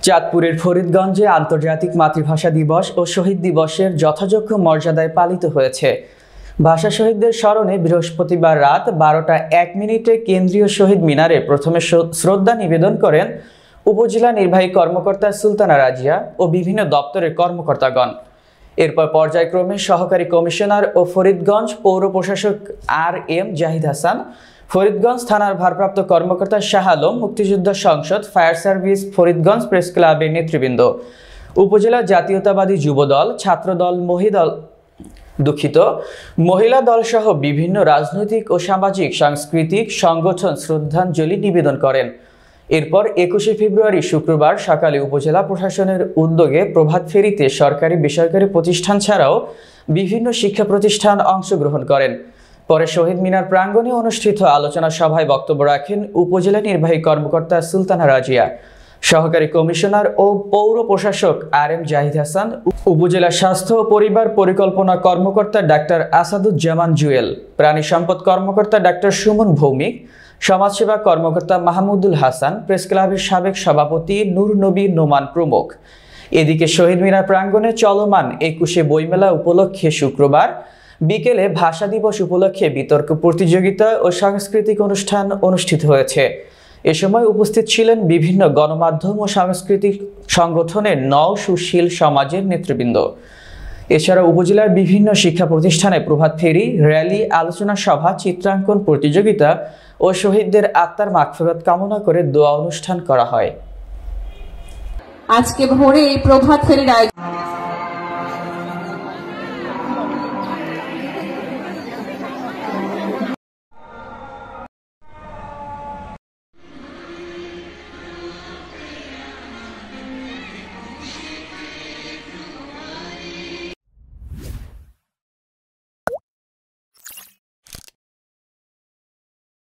চাঁদপুরের ফরিদগঞ্জে আন্তর্জাতিক মাতৃভাষা দিবস ও শহীদ দিবসের যথাযোগ্য মর্যাদায় পালিত হয়েছে। ভাষা শহীদদের স্মরণে বৃহস্পতিবার রাত 12টা 1 মিনিটে কেন্দ্রীয় শহীদ মিনারে প্রথমে শ্রদ্ধা নিবেদন করেন উপজেলা নির্বাহী কর্মকর্তা সুলতানা রাজিয়া ও বিভিন্ন দপ্তরের কর্মকর্তাগণ। এরপর পর্যায়ক্রমে সহকারী কমিশনার ও ফরিদগঞ্জ পৌর প্রশাসক RM জাহিদ হাসান, ফরিদগঞ্জ থানার ভারপ্রাপ্ত কর্মকর্তা শাহ আলম, মুক্তিযোদ্ধা সংসদ, ফায়ার সার্ভিস, ফরিদগঞ্জ প্রেস ক্লাবের নেতৃবৃন্দ, উপজেলা জাতীয়তাবাদী যুবদল, ছাত্রদল, মহিলা দল সহ বিভিন্ন রাজনৈতিক ও সামাজিক সাংস্কৃতিক সংগঠন শ্রদ্ধাঞ্জলি নিবেদন করেন। এরপর 21শে ফেব্রুয়ারি শুক্রবার সকালে উপজেলা প্রশাসনের উদ্যোগে প্রভাত ফেরিতে সরকারি বেসরকারি প্রতিষ্ঠান ছাড়াও বিভিন্ন শিক্ষা প্রতিষ্ঠান অংশগ্রহণ করেন। পরে শহীদ মিনার প্রাঙ্গণে অনুষ্ঠিত আলোচনা সভায় বক্তব্য রাখেন উপজেলা নির্বাহী কর্মকর্তা সুলতানা রাজিয়া, সহকারী কমিশনার ও পৌর প্রশাসক RM জাহিদ হাসান, উপজেলা স্বাস্থ্য ও পরিবার পরিকল্পনা কর্মকর্তা ডাক্তার আসাদুজ্জামান জুয়েল, প্রাণী সম্পদ কর্মকর্তা ডাক্তার সুমন ভৌমিক, সমাজসেবা কর্মকর্তা মাহমুদুল হাসান, প্রেস ক্লাবের সাবেক সভাপতি নূর নবী নোমান প্রমুখ। এদিকে শহীদ মিনার প্রাঙ্গণে চলমান 21শে বইমেলা উপলক্ষে শুক্রবার বিকেলে ভাষা দিবস উপলক্ষে বিতর্ক প্রতিযোগিতা ও সাংস্কৃতিক অনুষ্ঠান অনুষ্ঠিত হয়েছে। এ সময় উপস্থিত ছিলেন বিভিন্ন গণমাধ্যম ও সাংস্কৃতিক সংগঠনের সুশীল সমাজের নেতৃবৃন্দ। এছাড়া উপজেলার বিভিন্ন শিক্ষা প্রতিষ্ঠানে প্রভাত ফেরি, র্যালি, আলোচনা সভা, চিত্রাঙ্কন প্রতিযোগিতা ও শহীদদের আত্মার মাগফিরাত কামনা করে দোয়া অনুষ্ঠান করা হয়। আজকে ভোরে এই প্রভাত ফেরির আয়োজন